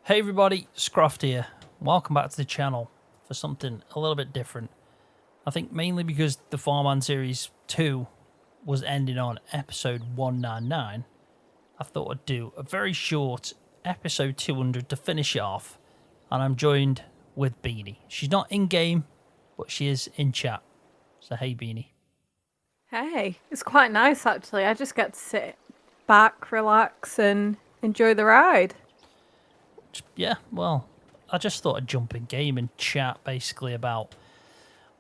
Hey everybody, Scroft here. Welcome back to the channel for something a little bit different. I think mainly because the Farman Series 2 was ending on episode 199, I thought I'd do a very short episode 200 to finish it off. And I'm joined with Beanie. She's not in-game, but she is in chat. So hey Beanie. Hey, it's quite nice actually. I just get to sit back, relax, and enjoy the ride. Yeah, well, I just thought I'd jump in game and chat basically about,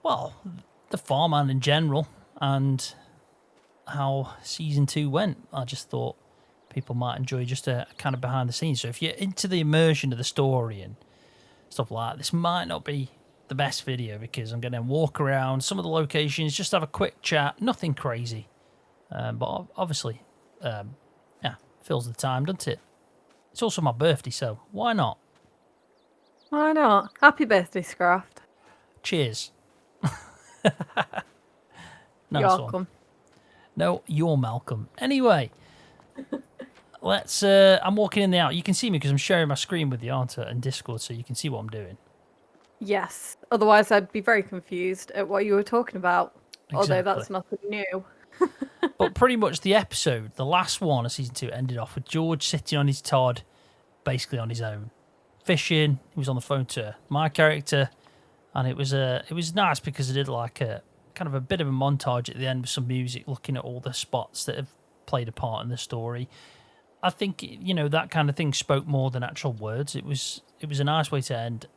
well, the Farman in general and how season 2 went. I just thought people might enjoy just a kind of behind the scenes. So if you're into the immersion of the story and stuff like that, this might not be the best video because I'm going to walk around some of the locations, just have a quick chat, nothing crazy. But obviously, yeah, fills the time, doesn't it? It's also my birthday, so why not? Why not? Happy birthday, Scroft. Cheers. You're Nice one. welcome. No, you're Malcolm. Anyway, let's. I'm walking in the out. You can see me because I'm sharing my screen with you, aren't I, in Discord, so you can see what I'm doing. Yes. Otherwise, I'd be very confused at what you were talking about. Although Exactly. that's nothing new. But pretty much the episode, the last one of season 2, ended off with George sitting on his Todd, basically on his own, fishing. He was on the phone to my character, and it was nice because it did like a kind of a bit of a montage at the end with some music, looking at all the spots that have played a part in the story. I think that kind of thing spoke more than actual words. It was a nice way to end.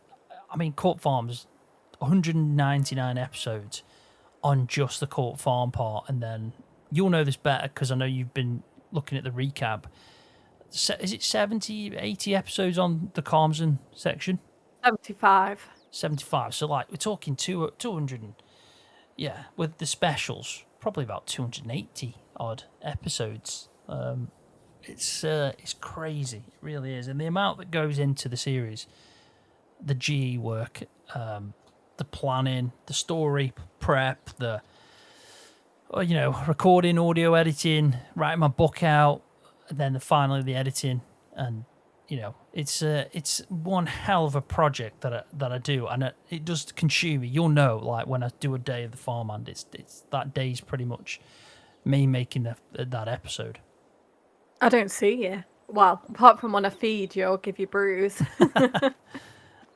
I mean, Court Farm's 199 episodes on just the Court Farm part, and then you'll know this better because I know you've been looking at the recap. Is it 70, 80 episodes on the Carmson section? 75. 75. So, like, we're talking 200, yeah, with the specials, probably about 280 odd episodes. It's crazy. It really is. And the amount that goes into the series, the GE work, the planning, the story prep, the recording, audio editing, writing my book out, and then finally the editing, and it's one hell of a project that I do, and it does consume me. You'll know, like when I do a day of the farmhand, it's that day's pretty much me making that episode. I don't see you. Well, apart from when I feed you or give you bruise.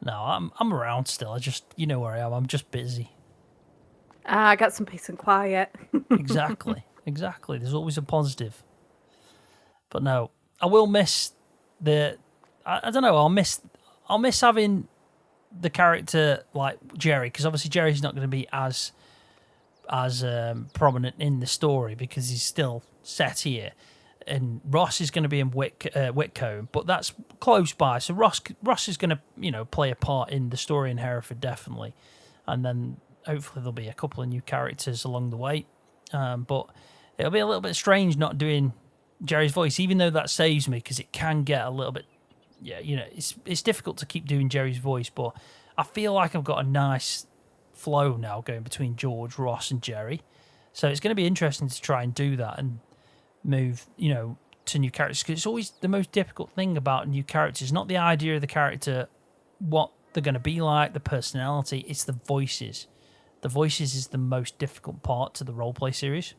No, I'm around still. I just where I am. I'm just busy. I got some peace and quiet. Exactly. There's always a positive. But no, I will miss the. I don't know. I'll miss having the character like Jerry, because obviously Jerry's not going to be as prominent in the story because he's still set here, and Ross is going to be in Whitcomb, but that's close by. So Ross is going to play a part in the story in Hereford definitely, and then hopefully there'll be a couple of new characters along the way. But it'll be a little bit strange not doing Jerry's voice, even though that saves me because it can get a little bit. Yeah, it's difficult to keep doing Jerry's voice, but I feel like I've got a nice flow now going between George, Ross, and Jerry. So it's going to be interesting to try and do that and move, to new characters, because it's always the most difficult thing about new characters, not the idea of the character, what they're going to be like, the personality, it's the voices. The voices is the most difficult part to the roleplay series.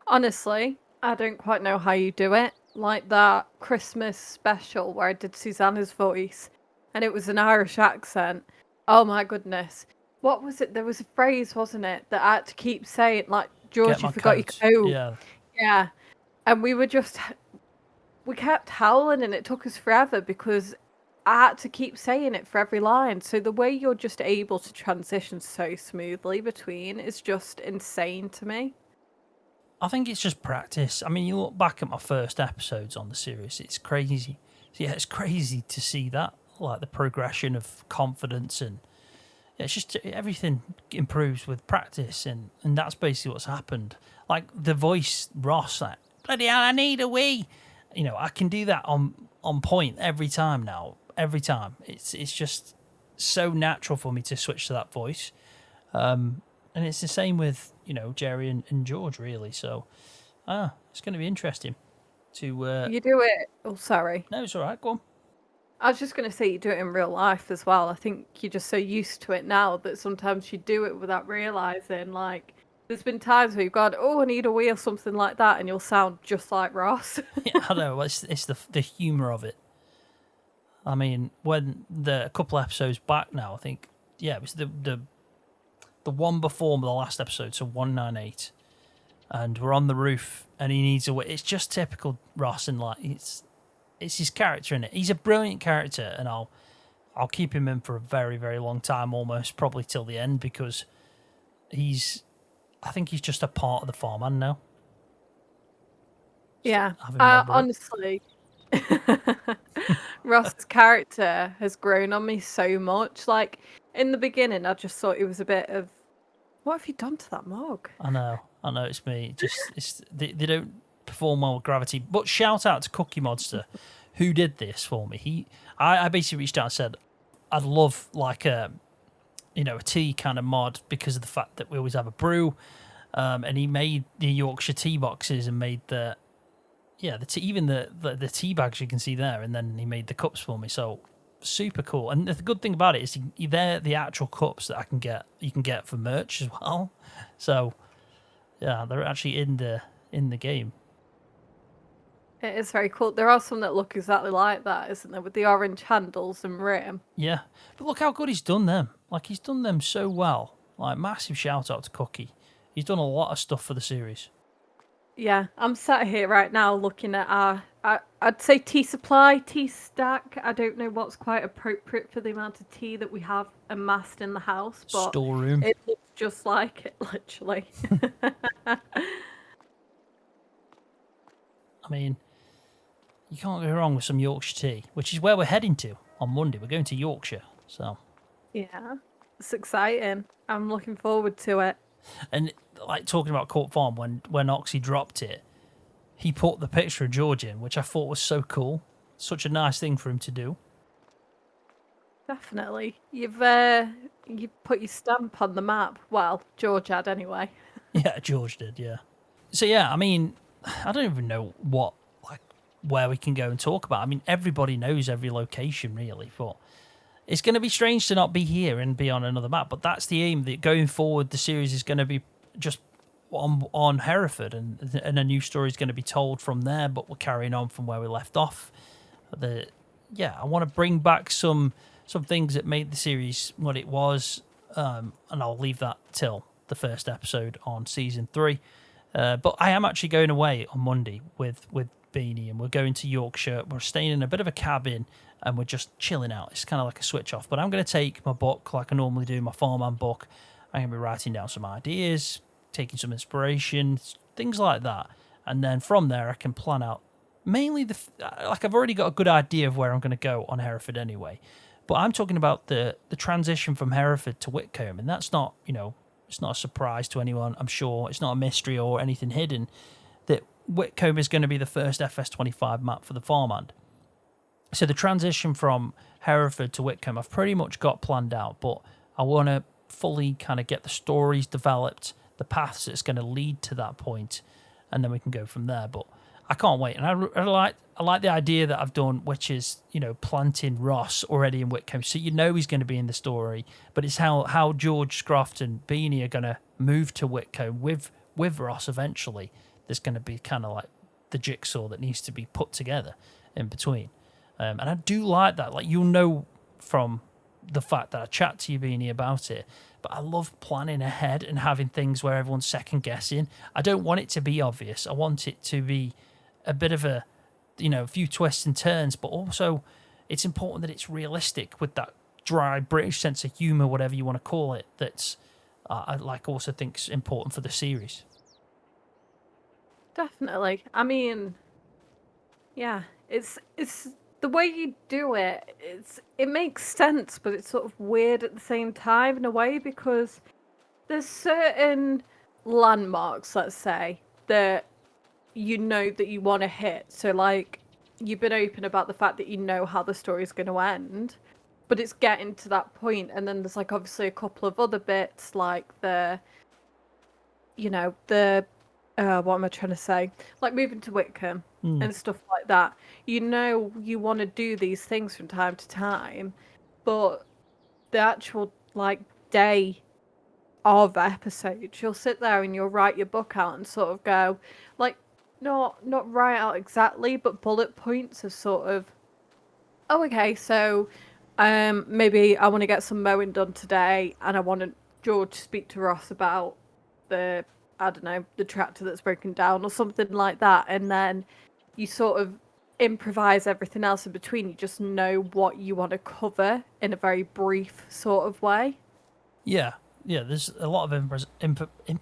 Honestly, I don't quite know how you do it. Like that Christmas special where I did Susanna's voice and it was an Irish accent. Oh my goodness. What was it? There was a phrase, wasn't it, that I had to keep saying, like, Get George, you my forgot your coat. coat. Yeah. Yeah. And we kept howling and it took us forever because I had to keep saying it for every line. So the way you're just able to transition so smoothly between is just insane to me. I think it's just practice. I mean, you look back at my first episodes on the series, it's crazy. Yeah, it's crazy to see that, like the progression of confidence, and it's just everything improves with practice, and that's basically what's happened. Like the voice, Ross, like, bloody hell, I need a wee. I can do that on point every time now. Every time, it's just so natural for me to switch to that voice. And it's the same with Jerry and George, really. So it's going to be interesting to You do it. Oh, sorry. no, it's all right, go on. I was just going to say you do it in real life as well. I think you're just so used to it now that sometimes you do it without realizing. Like, there's been times where you've gone, "Oh, I need a wee," or something like that, and you'll sound just like Ross. Yeah, I don't know. It's the humor of it. I mean, when a couple episodes back now, I think, yeah, it was the one before the last episode, so 198, and we're on the roof, and he needs a way. It's just typical Ross, and like it's his character in it. He's a brilliant character, and I'll keep him in for a very, very long time, almost probably till the end, because I think he's just a part of the farmhand now. Yeah, Having remember it. honestly, Ross's character has grown on me so much. Like in the beginning, I just thought it was a bit of, what have you done to that mug? I know, it's me. Just they don't perform well with gravity. But shout out to Cookie Monster, who did this for me. I basically reached out and said, I'd love like a tea kind of mod because of the fact that we always have a brew. And he made the Yorkshire tea boxes and made the tea, even the tea bags you can see there, and then he made the cups for me. So super cool. And the good thing about it is they're the actual cups that you can get for merch as well. So yeah, they're actually in the game. It is very cool. There are some that look exactly like that, isn't there, with the orange handles and rim. Yeah, but look how good he's done them. Like, he's done them so well. Like, massive shout out to Cookie. He's done a lot of stuff for the series. Yeah, I'm sat here right now looking at I'd say tea supply, tea stack. I don't know what's quite appropriate for the amount of tea that we have amassed in the house, but Storeroom. it looks just like it, literally. I mean, you can't go wrong with some Yorkshire tea, which is where we're heading to on Monday. We're going to Yorkshire, so. Yeah, it's exciting. I'm looking forward to it. And like talking about Court Farm, when Oxy dropped it, he put the picture of George in, which I thought was so cool. Such a nice thing for him to do. Definitely. You've put your stamp on the map. Well, George had anyway. Yeah, George did, yeah. So yeah, I mean, I don't even know where we can go and talk about. I mean, everybody knows every location really, but it's going to be strange to not be here and be on another map. But that's the aim. That going forward, the series is going to be just on Hereford, and a new story is going to be told from there. But we're carrying on from where we left off. I want to bring back some things that made the series what it was, and I'll leave that till the first episode on season 3. But I am actually going away on Monday with Beanie, and we're going to Yorkshire. We're staying in a bit of a cabin, and we're just chilling out. It's kind of like a switch off. But I'm going to take my book like I normally do, my farmhand book. I'm going to be writing down some ideas, taking some inspiration, things like that. And then from there, I can plan out mainly I've already got a good idea of where I'm going to go on Hereford anyway. But I'm talking about the transition from Hereford to Whitcomb, and that's not, it's not a surprise to anyone, I'm sure. It's not a mystery or anything hidden that Whitcomb is going to be the first FS25 map for the farmhand. So the transition from Hereford to Whitcomb, I've pretty much got planned out, but I want to fully kind of get the stories developed, the paths that's going to lead to that point, and then we can go from there. But I can't wait, and I like the idea that I've done, which is planting Ross already in Whitcomb, so he's going to be in the story. But it's how George, Scroft, and Beanie are going to move to Whitcomb with Ross eventually. There's going to be kind of like the jigsaw that needs to be put together in between. And I do like that. Like, you'll know from the fact that I chat to you, Beanie, about it. But I love planning ahead and having things where everyone's second guessing. I don't want it to be obvious. I want it to be a bit of a few twists and turns. But also, it's important that it's realistic with that dry British sense of humour, whatever you want to call it. That's I also think is important for the series. Definitely. I mean, yeah, it's the way you do it. It makes sense, but it's sort of weird at the same time in a way, because there's certain landmarks, let's say, that that you want to hit. So like, you've been open about the fact that you know how the story's going to end, but it's getting to that point, and then there's like obviously a couple of other bits like the what am I trying to say? Like moving to Whitcomb. and stuff like that. You know you want to do these things from time to time, but the actual like day of episodes, you'll sit there and you'll write your book out and sort of go like not write out exactly, but bullet points of sort of, oh okay, so maybe I want to get some mowing done today and I want George to speak to Ross about the, I don't know, the tractor that's broken down or something like that, and then you sort of improvise everything else in between. You just know what you want to cover in a very brief sort of way. Yeah, yeah. There's a lot of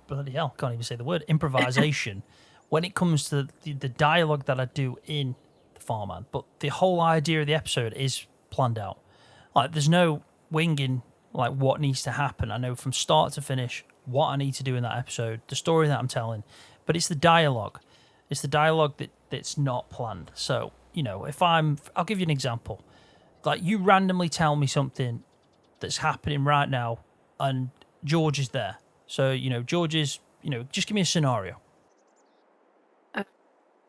bloody hell, can't even say the word improvisation when it comes to the dialogue that I do in the Farman. But the whole idea of the episode is planned out. Like, there's no winging like what needs to happen. I know from start to finish what I need to do in that episode, the story that I'm telling. But it's the dialogue. It's the dialogue that's not planned. So, you know, I'll give you an example. Like, you randomly tell me something that's happening right now, and George is there. So, you know, George is, you know, just give me a scenario.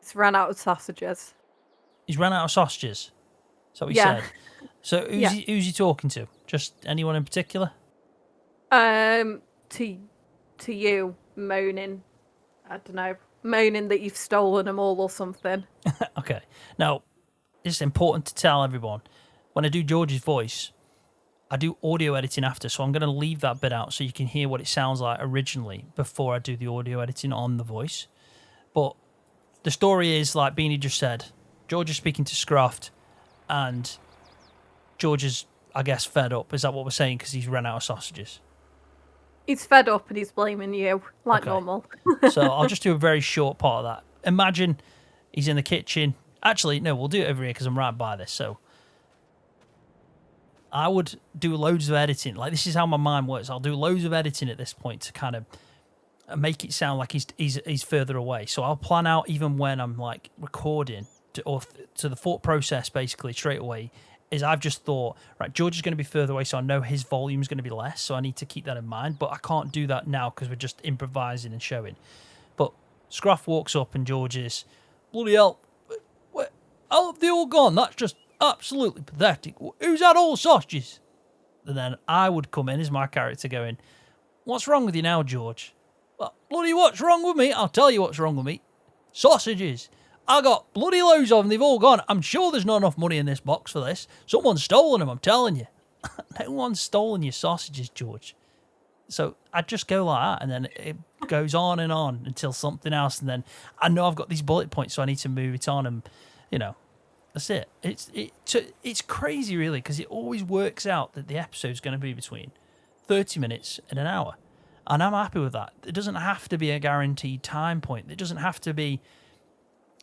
It's ran out of sausages. He's ran out of sausages. So he Yeah. said. So who's he talking to? Just anyone in particular? To you moaning, I don't know, moaning that you've stolen them all or something. Okay. Now, it's important to tell everyone, when I do George's voice, I do audio editing after, so I'm going to leave that bit out so you can hear what it sounds like originally before I do the audio editing on the voice. But the story is, like Beanie just said, George is speaking to Scroft, and George is, I guess, fed up. Is that what we're saying? Because he's run out of sausages. He's fed up and he's blaming you, like Okay. normal. So I'll just do a very short part of that. Imagine he's in the kitchen. Actually, no, we'll do it over here because I'm right by this. So I would do loads of editing. Like, this is how my mind works. I'll do loads of editing at this point to kind of make it sound like he's further away. So I'll plan out even when I'm like recording to the thought process basically straight away is I've just thought, right, George is going to be further away, so I know his volume is going to be less, so I need to keep that in mind. But I can't do that now because we're just improvising and showing. But Scruff walks up and George is, bloody hell, how have they all gone? That's just absolutely pathetic. Who's had all sausages? And then I would come in as my character going, what's wrong with you now, George? Well, bloody what's wrong with me? I'll tell you what's wrong with me. Sausages. I got bloody loads of them. They've all gone. I'm sure there's not enough money in this box for this. Someone's stolen them, I'm telling you. No one's stolen your sausages, George. So I just go like that, and then it goes on and on until something else, and then I know I've got these bullet points, so I need to move it on, and, you know, that's it. It's crazy, really, because it always works out that the episode's going to be between 30 minutes and an hour. And I'm happy with that. It doesn't have to be a guaranteed time point. It doesn't have to be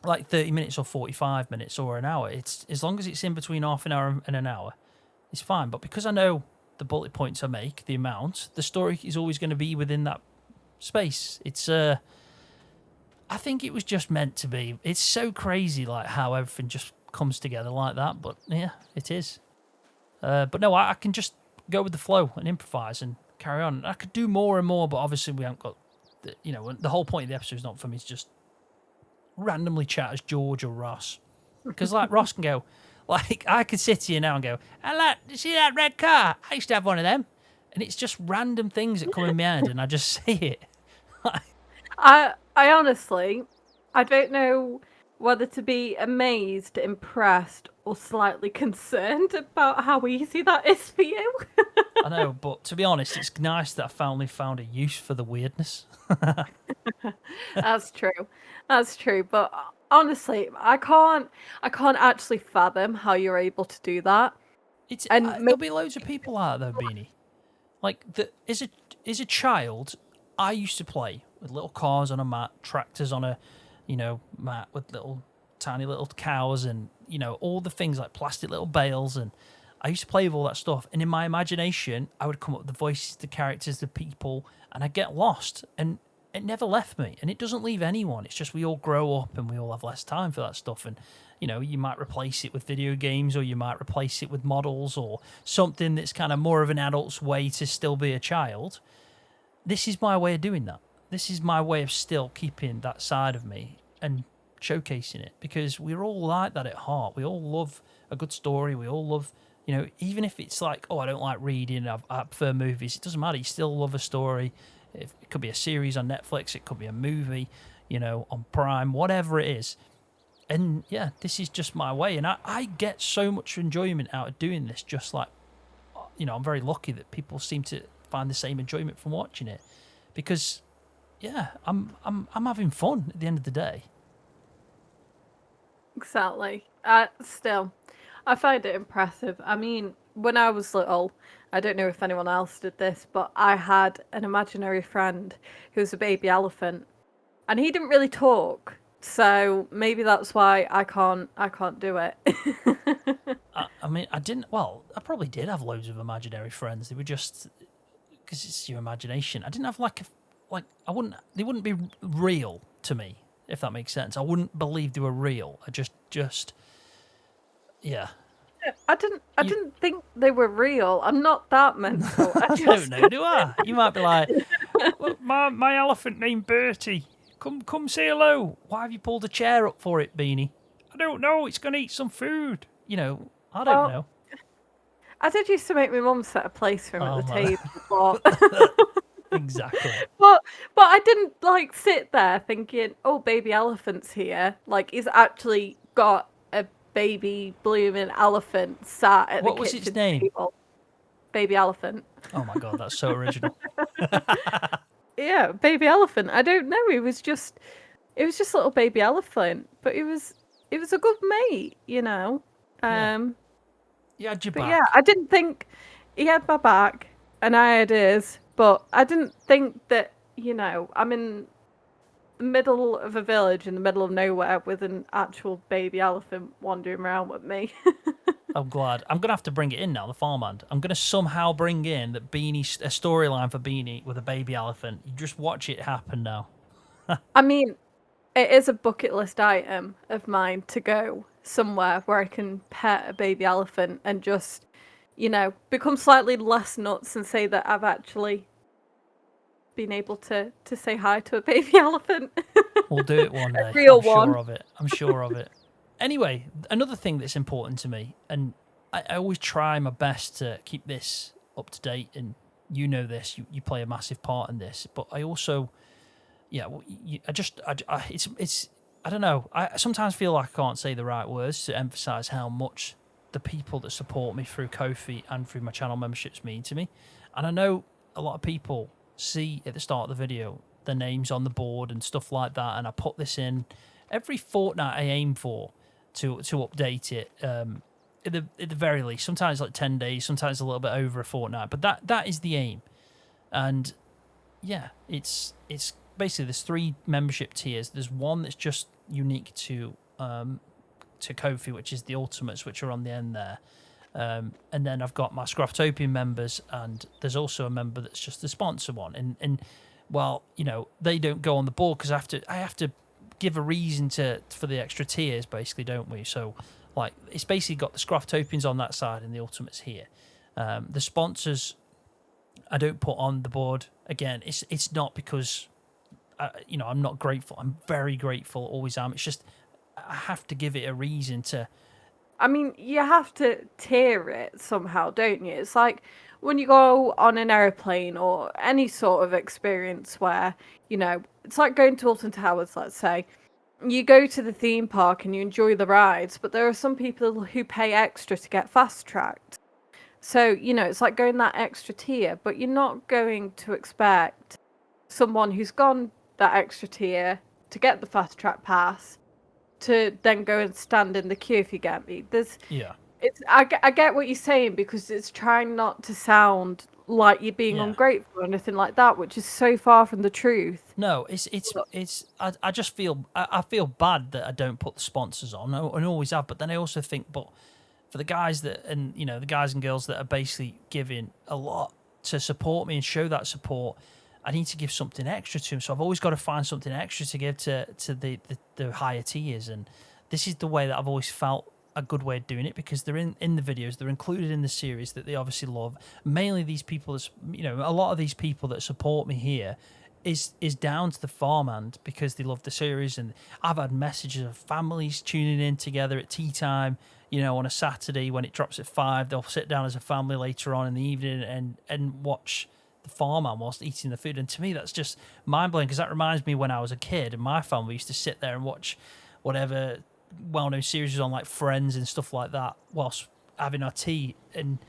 like 30 minutes or 45 minutes or an hour. It's as long as it's in between half an hour and an hour, it's fine. But because I know the bullet points I make, the amount, the story is always going to be within that space. It's I think it was just meant to be. It's so crazy, like how everything just comes together like that. But yeah, it is. But no, I can just go with the flow and improvise and carry on. I could do more and more, but obviously we haven't got, the whole point of the episode is not for me to just randomly chat as George or Ross. Because like Ross can go, like I could sit here now and go, you see that red car? I used to have one of them. And it's just random things that come in my head and I just say it. I honestly, I don't know whether to be amazed, impressed, or slightly concerned about how easy that is for you. I know, but to be honest, it's nice that I finally found a use for the weirdness. That's true. That's true. But honestly, I can't actually fathom how you're able to do that. There'll be loads of people out there, Beanie. Like, as a child, I used to play with little cars on a mat, tractors on a, mat with tiny little cows and, all the things like plastic little bales. And I used to play with all that stuff. And in my imagination, I would come up with the voices, the characters, the people, and I'd get lost. And it never left me. And it doesn't leave anyone. It's just we all grow up and we all have less time for that stuff. And, you might replace it with video games or you might replace it with models or something that's kind of more of an adult's way to still be a child. This is my way of doing that. This is my way of still keeping that side of me and showcasing it, because we're all like that at heart. We all love a good story. We all love, even if it's like, oh, I don't like reading, I prefer movies. It doesn't matter. You still love a story. It could be a series on Netflix. It could be a movie, on Prime, whatever it is. And yeah, this is just my way. And I get so much enjoyment out of doing this. Just like, I'm very lucky that people seem to find the same enjoyment from watching it, because yeah, I'm having fun at the end of the day. Exactly. Still, I find it impressive. I mean, when I was little, I don't know if anyone else did this, but I had an imaginary friend who was a baby elephant, and he didn't really talk. So maybe that's why I can't do it. I mean, I didn't. Well, I probably did have loads of imaginary friends. They were just because it's your imagination. I didn't have I wouldn't. They wouldn't be real to me, if that makes sense. I wouldn't believe they were real. I just yeah. I didn't think they were real. I'm not that mental. I don't know, do I? You might be like, well, my elephant named Bertie. Come say hello. Why have you pulled a chair up for it, Beanie? I don't know. It's going to eat some food. I don't know. I did used to make my mum set a place for him at the table. But... Exactly. But I didn't sit there thinking, oh, baby elephant's here. He's actually got a baby blooming elephant sat at the kitchen table. What was its name? Baby elephant. Oh my god, that's so original. Yeah, baby elephant. I don't know. It was just little baby elephant, but it was a good mate, Yeah, he had your back. Yeah, I didn't think he had my back and I had his, but I didn't think that, I'm in the middle of a village in the middle of nowhere with an actual baby elephant wandering around with me. I'm glad. I'm going to have to bring it in now, the farmhand. I'm going to somehow bring in that Beanie, a storyline for Beanie with a baby elephant. You just watch it happen now. I mean, it is a bucket list item of mine to go somewhere where I can pet a baby elephant and just, become slightly less nuts and say that I've actually been able to say hi to a baby elephant. We'll do it one day. Real I'm one. Sure of it. I'm sure of it. Anyway, another thing that's important to me, and I always try my best to keep this up to date, and this, you play a massive part in this, but I also, I don't know, I sometimes feel like I can't say the right words to emphasise how much the people that support me through Ko-fi and through my channel memberships mean to me. And I know a lot of people see at the start of the video their names on the board and stuff like that, and I put this in every fortnight. I aim for to update it at the very least. Sometimes 10 days, sometimes a little bit over a fortnight, but that is the aim. And yeah, it's basically there's 3 membership tiers. There's one that's just unique to Ko-fi, which is the ultimates, which are on the end there. And then I've got my Scroftopian members, and there's also a member that's just the sponsor one. And well, they don't go on the board because I have to give a reason for the extra tiers, basically, don't we? So it's basically got the Scroftopians on that side and the ultimates here. The sponsors I don't put on the board. Again, it's not because I'm not grateful. I'm very grateful, always am. It's just I have to give it a reason to. I mean, you have to tier it somehow, don't you? It's like when you go on an airplane or any sort of experience where, it's like going to Alton Towers, let's say. You go to the theme park and you enjoy the rides, but there are some people who pay extra to get fast-tracked. So, it's like going that extra tier, but you're not going to expect someone who's gone that extra tier to get the fast-track pass to then go and stand in the queue, if you get me. I get what you're saying, because it's trying not to sound like you're being ungrateful or anything like that, which is so far from the truth. No, I just feel I feel bad that I don't put the sponsors on, and always have. But then I also think, but for the guys the guys and girls that are basically giving a lot to support me and show that support, I need to give something extra to them. So I've always got to find something extra to give to the higher tiers. And this is the way that I've always felt a good way of doing it, because they're in the videos, they're included in the series that they obviously love. Mainly these people, a lot of these people that support me here is down to the farmhand because they love the series. And I've had messages of families tuning in together at tea time, on a Saturday when it drops at 5. They'll sit down as a family later on in the evening and watch the farmhand whilst eating the food. And to me, that's just mind-blowing, because that reminds me when I was a kid and my family used to sit there and watch whatever well-known series was on, like Friends and stuff like that, whilst having our tea. And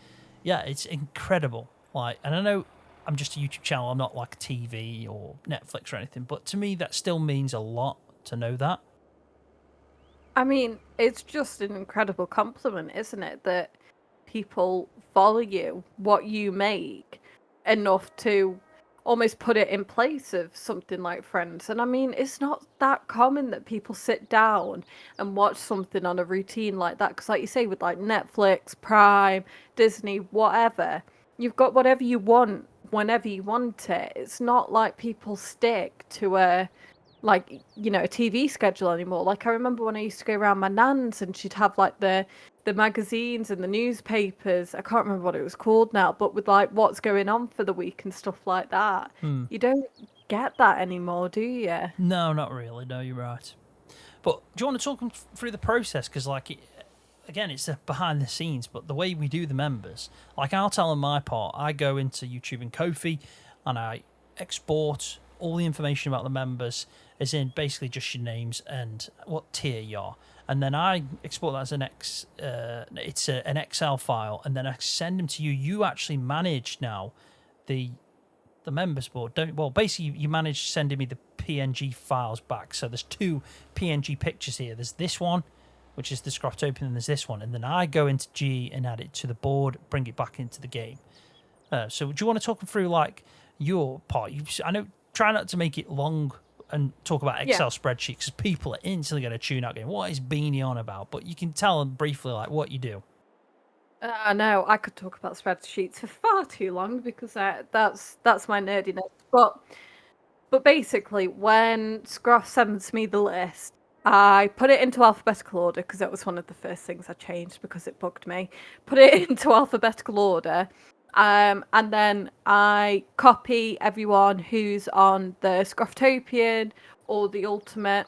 yeah, it's incredible. And I know I'm just a YouTube channel, I'm not like TV or Netflix or anything, but to me that still means a lot to know that. I mean, it's just an incredible compliment, isn't it, that people value what you make enough to almost put it in place of something like Friends. And I mean, it's not that common that people sit down and watch something on a routine like that. Because, like you say, with like Netflix, Prime, Disney, whatever, you've got whatever you want whenever you want it. It's not like people stick to a TV schedule anymore. Like, I remember when I used to go around my nan's and she'd have like the magazines and the newspapers. I can't remember what it was called now, but with like what's going on for the week and stuff like that. You don't get that anymore, do you? No, not really. No, you're right. But do you want to talk them through the process? Because again, it's behind the scenes, but the way we do the members, like I'll tell them my part. I go into YouTube and Ko-fi and I export all the information about the members, as in basically just your names and what tier you are. And then I export that as an Excel file, and then I send them to you. You actually manage now the members board. Basically you manage sending me the PNG files back. So there's 2 PNG pictures here. There's this one, which is the Scroftopian, and there's this one. And then I go into G and add it to the board, bring it back into the game. So do you want to talk through like your part? I know, try not to make it long and talk about Excel spreadsheets, because people are instantly going to tune out going, what is Beanie on about? But you can tell them briefly like what you do. No, I could talk about spreadsheets for far too long, because that's my nerdiness. But basically, when Scroft sends me the list, I put it into alphabetical order, because that was one of the first things I changed because it bugged me. Put it into alphabetical order. And then I copy everyone who's on the Scroftopian or the Ultimate.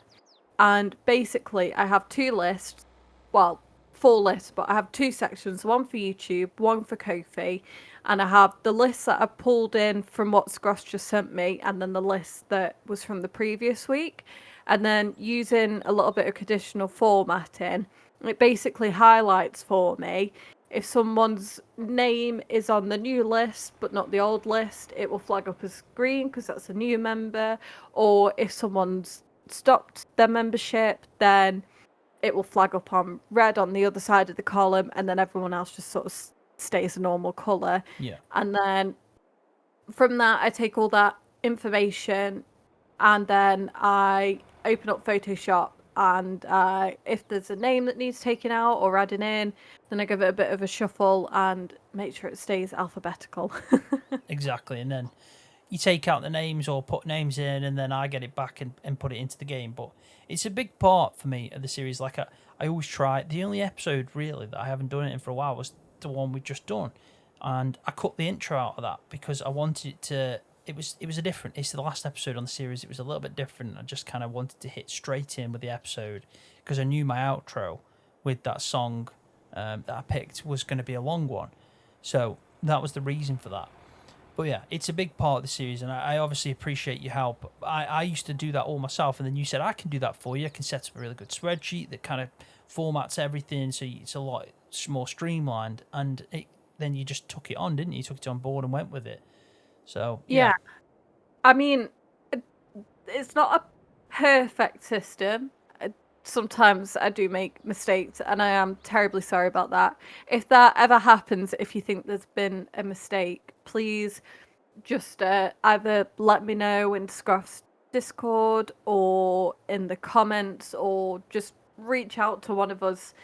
And basically, I have 2 lists. Well, 4 lists, but I have 2 sections, one for YouTube, one for Ko-fi. And I have the list that I pulled in from what Scross just sent me, and then the list that was from the previous week. And then using a little bit of conditional formatting, it basically highlights for me if someone's name is on the new list but not the old list, it will flag up as green because that's a new member. Or if someone's stopped their membership, then it will flag up on red on the other side of the column, and then everyone else just sort of stays a normal colour. Yeah. And then from that, I take all that information and then I open up Photoshop, and if there's a name that needs taken out or adding in, then I give it a bit of a shuffle and make sure it stays alphabetical. Exactly. And then you take out the names or put names in, and then I get it back and put it into the game. But it's a big part for me of the series. Like I always try. The only episode really that I haven't done it in for a while was the one we just done, and I cut the intro out of that because I wanted it to. It's the last episode on the series. It was a little bit different. I just kind of wanted to hit straight in with the episode because I knew my outro with that song that I picked was going to be a long one. So that was the reason for that. But yeah, it's a big part of the series, and I obviously appreciate your help. I used to do that all myself, and then you said, I can do that for you. I can set up a really good spreadsheet that kind of formats everything so it's a lot more streamlined. And then you just took it on, didn't you? You took it on board and went with it. So, yeah. I mean, it's not a perfect system. Sometimes I do make mistakes, and I am terribly sorry about that. If that ever happens, if you think there's been a mistake, please just either let me know in Scruff's Discord or in the comments, or just reach out to one of us,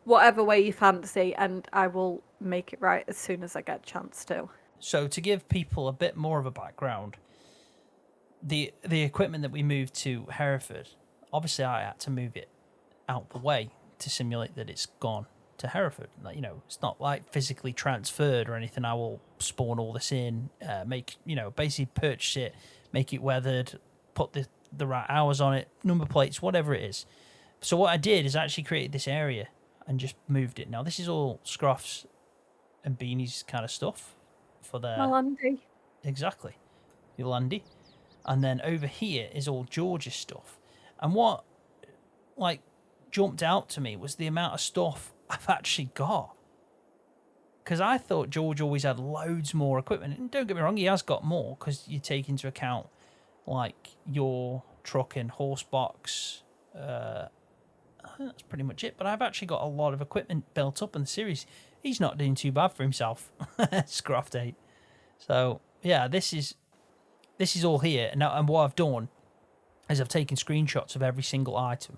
whatever way you fancy, and I will make it right as soon as I get a chance to. So to give people a bit more of a background, the equipment that we moved to Hereford, obviously I had to move it out the way to simulate that it's gone to Hereford. Like, it's not like physically transferred or anything. I will spawn all this in, basically purchase it, make it weathered, put the right hours on it, number plates, whatever it is. So what I did is I actually created this area and just moved it. Now this is all Scroft's and Beanie's kind of stuff for their Melandy. exactly Yolandi, and then over here is all George's stuff. And what like jumped out to me was the amount of stuff I've actually got. Because I thought George always had loads more equipment. And don't get me wrong, he has got more because you take into account like your truck and horse box. I think that's pretty much it. But I've actually got a lot of equipment built up in the series. He's not doing too bad for himself, Scroft 8. So yeah, this is all here. And what I've done is I've taken screenshots of every single item.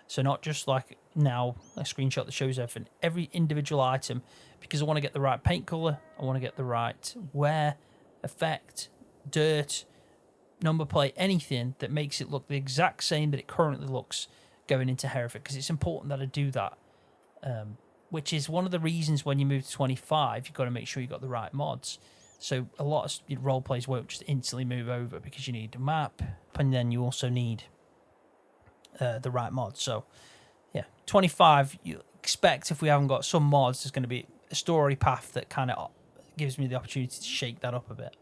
So not just like now a screenshot that shows everything, every individual item, because I want to get the right paint color, I want to get the right wear, effect, dirt, number plate, anything that makes it look the exact same that it currently looks going into Hereford, because it's important that I do that. Which is one of the reasons when you move to 25, you've got to make sure you've got the right mods. So a lot of role plays won't just instantly move over because you need a map, and then you also need the right mods. So yeah, 25, you expect if we haven't got some mods, there's going to be a story path that kind of gives me the opportunity to shake that up a bit.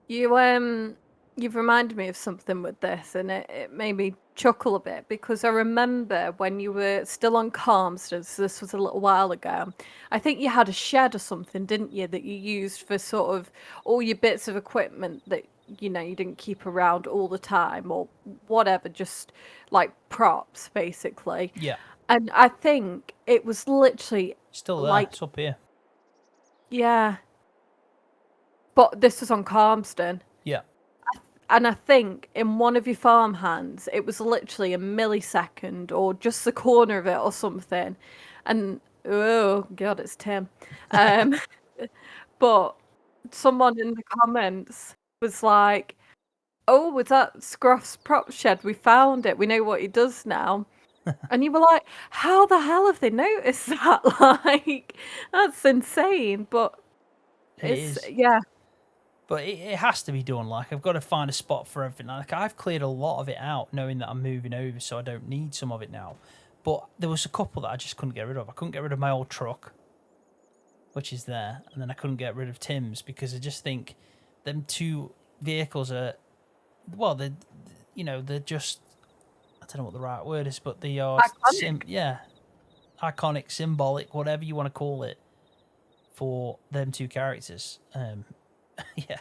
You've reminded me of something with this, and it made me chuckle a bit, because I remember when you were still on Calmston, so this was a little while ago, I think you had a shed or something, didn't you, that you used for sort of all your bits of equipment that, you know, you didn't keep around all the time or whatever, just like props, basically. Yeah. And I think it was literally Still there. like, It's up here. yeah. But this was on Calmston. Yeah. And I think in one of your farm hands, it was literally a millisecond or just the corner of it or something. And, oh, God, it's Tim. But someone in the comments was like, oh, was that Scruff's prop shed? We found it. We know what he does now. And you were like, how the hell have they noticed that? Like, that's insane. But it's, yeah. But it has to be done. Like, I've got to find a spot for everything. Like, I've cleared a lot of it out, knowing that I'm moving over, so I don't need some of it now. But there was a couple that I just couldn't get rid of. I couldn't get rid of my old truck, which is there, and then I couldn't get rid of Tim's because I just think them two vehicles are, well, they're just, I don't know what the right word is, but they are iconic, symbolic, whatever you want to call it, for them two characters. Yeah,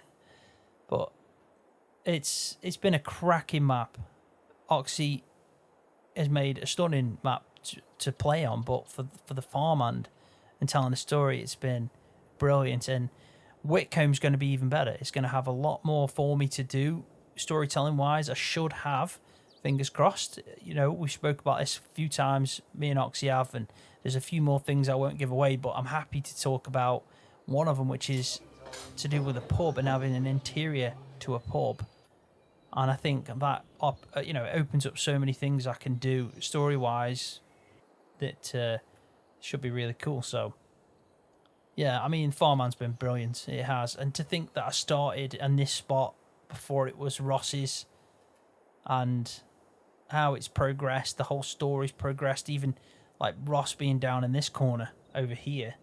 but it's been a cracking map. Oxy has made a stunning map to play on, but for the farmhand and telling the story, it's been brilliant. And Whitcomb's going to be even better. It's going to have a lot more for me to do storytelling wise. I should have, fingers crossed. You know, we spoke about this a few times, me and Oxy have, and there's a few more things I won't give away, but I'm happy to talk about one of them, which is to do with a pub and having an interior to a pub. And I think that it opens up so many things I can do story wise that should be really cool. So yeah, I mean, Farmhand's been brilliant. It has. And to think that I started in this spot before it was Ross's, and how it's progressed, the whole story's progressed, even like Ross being down in this corner over here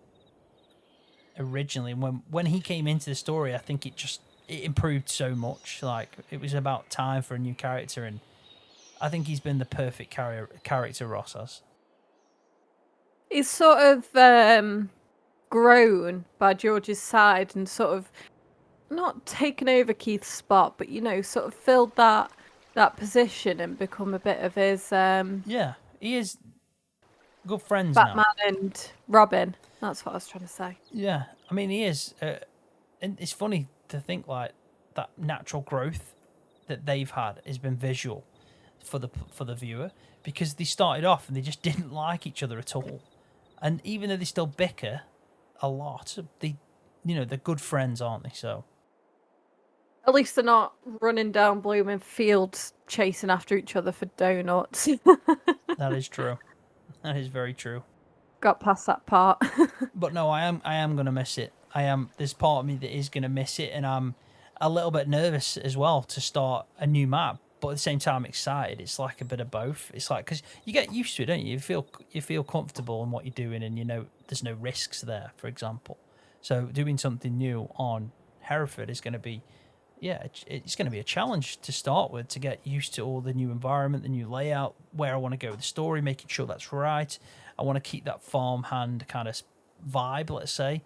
originally. When he came into the story, I think it improved so much. Like, it was about time for a new character, and I think he's been the perfect character Ross has. He's sort of grown by George's side and sort of not taken over Keith's spot, but, you know, sort of filled that position and become a bit of his yeah, he is good friends Batman now. and Robin. That's what I was trying to say. Yeah, I mean, he is, and it's funny to think like that natural growth that they've had has been visual for the viewer, because they started off and they just didn't like each other at all, and even though they still bicker a lot, they're good friends, aren't they? So at least they're not running down blooming fields chasing after each other for donuts. that is true. That is very true. Got past that part. But no, I am gonna miss it. There's part of me that is gonna miss it, and a little bit nervous as well to start a new map, but at the same time excited. It's like a bit of both. It's like because you get used to it, don't you? You feel comfortable in what you're doing, and you know there's no risks there. For example, so doing something new on Hereford is going to be, yeah, it's going to be a challenge to start with to get used to all the new environment, the new layout, where I want to go with the story, making sure that's right. I want to keep that farmhand kind of vibe, let's say.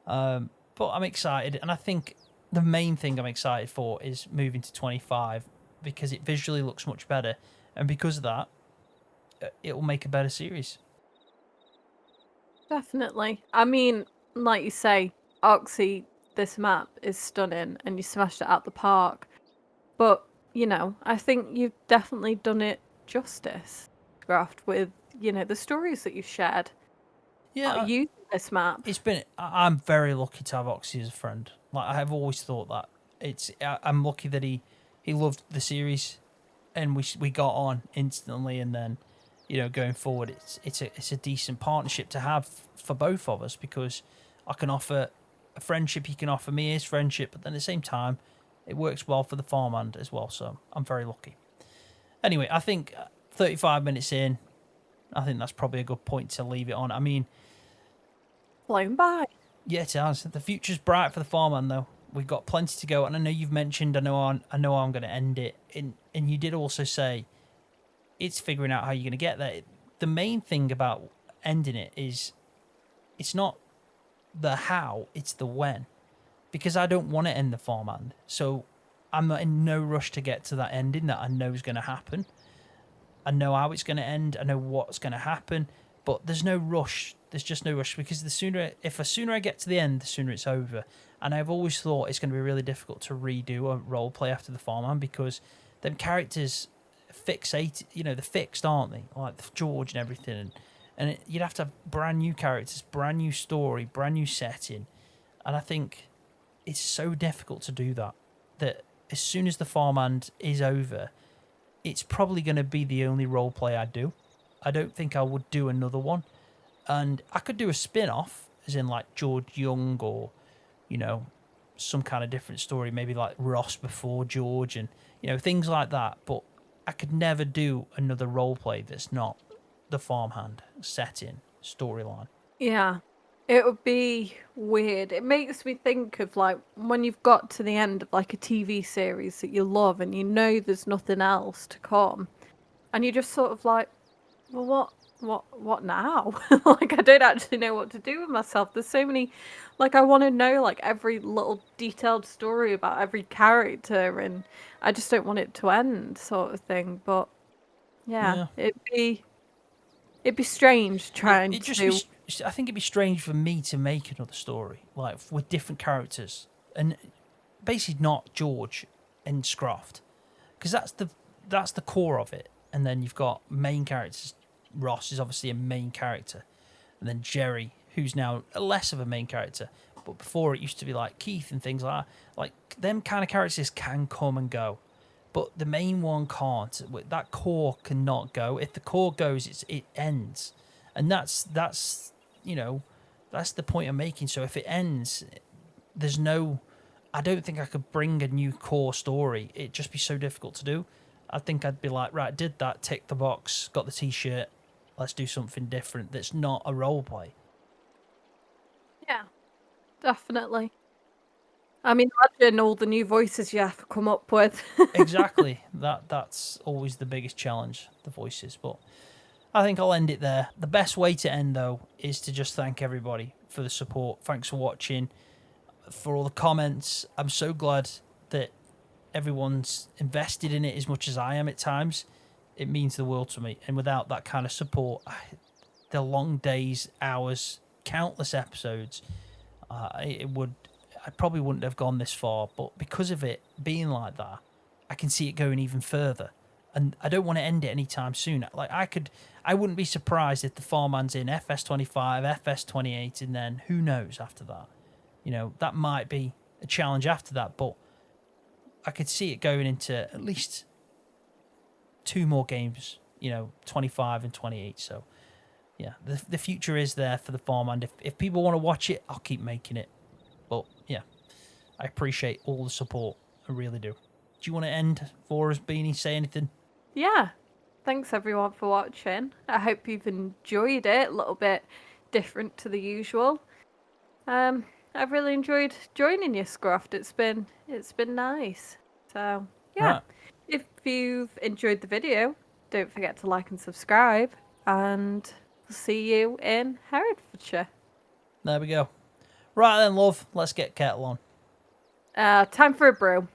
But I'm excited, and I think the main thing I'm excited for is moving to 25 because it visually looks much better, and because of that, it will make a better series. Definitely. I mean, like you say, Oxy, this map is stunning and you smashed it out the park. But, I think you've definitely done it justice, Graft, with, the stories that you've shared Yeah, using this map. it's been. I'm very lucky to have Oxy as a friend. Like I have always thought that I'm lucky that he loved the series, and we got on instantly, and then going forward, it's a decent partnership to have for both of us because I can offer a friendship, he can offer me his friendship, but then at the same time, it works well for the farmhand as well. So I'm very lucky. Anyway, I think 35 minutes in, I think that's probably a good point to leave it on. I mean, Flown by. yeah, it has. The future's bright for the farmhand, though. We've got plenty to go, and I know you've mentioned. I know I'm going to end it, and you did also say it's figuring out how you're going to get there. The main thing about ending it is it's not the how, it's the when. Because I don't want to end the farmhand. So I'm not in no rush to get to that ending that I know is going to happen. I know how it's going to end. I know what's going to happen. But there's no rush. There's just no rush because the sooner I get to the end, the sooner it's over. And I've always thought it's going to be really difficult to redo a role play after the farmhand because them characters fixate, they're fixed, aren't they? Like George and everything, and you'd have to have brand new characters, brand new story, brand new setting, and I think it's so difficult to do that. That as soon as the farmhand is over, it's probably going to be the only role play I do. I don't think I would do another one, and I could do a spin-off, as in like George Young or, some kind of different story, maybe like Ross before George and things like that. But I could never do another role play that's not the farmhand setting storyline. Yeah. It would be weird. It makes me think of like when you've got to the end of like a TV series that you love and you know there's nothing else to come. And you're just sort of like, well, what now? Like I don't actually know what to do with myself. There's so many, like I want to know like every little detailed story about every character, and I just don't want it to end, sort of thing. But yeah, Yeah. it'd be strange trying It just to. I think it'd be strange for me to make another story like with different characters and basically not George and Scroft because that's the core of it. And then you've got main characters. Ross is obviously a main character, and then Jerry, who's now less of a main character. But before it used to be like Keith and things like that. Like them kind of characters can come and go, but the main one can't. That core cannot go. If the core goes, it ends, and that's the point I'm making. So if it ends, there's no. I don't think I could bring a new core story. It'd just be so difficult to do. I think I'd be like, right, did that, tick the box, got the T-shirt. Let's do something different. That's not a role play. Yeah, definitely. I mean, imagine all the new voices you have to come up with. Exactly. That's always the biggest challenge, the voices. But I think I'll end it there. The best way to end though is to just thank everybody for the support. Thanks for watching, for all the comments. I'm so glad that everyone's invested in it as much as I am at times. It means the world to me. And without that kind of support, the long days, hours, countless episodes, I probably wouldn't have gone this far. But because of it being like that, I can see it going even further. And I don't want to end it anytime soon. Like I wouldn't be surprised if the farmhand's in FS25, FS28, and then who knows after that. That might be a challenge after that, but I could see it going into at least two more games, 25 and 28. So, yeah, the future is there for the farmhand. If people want to watch it, I'll keep making it. But, yeah, I appreciate all the support. I really do. Do you want to end for us, Beanie? Say anything? Yeah. Thanks everyone for watching. I hope you've enjoyed it. A little bit different to the usual. I've really enjoyed joining you, Scroft. It's been nice. So yeah. Right. If you've enjoyed the video, don't forget to like and subscribe, and we'll see you in Herefordshire. There we go. Right then, love. Let's get Kettle on. Time for a brew.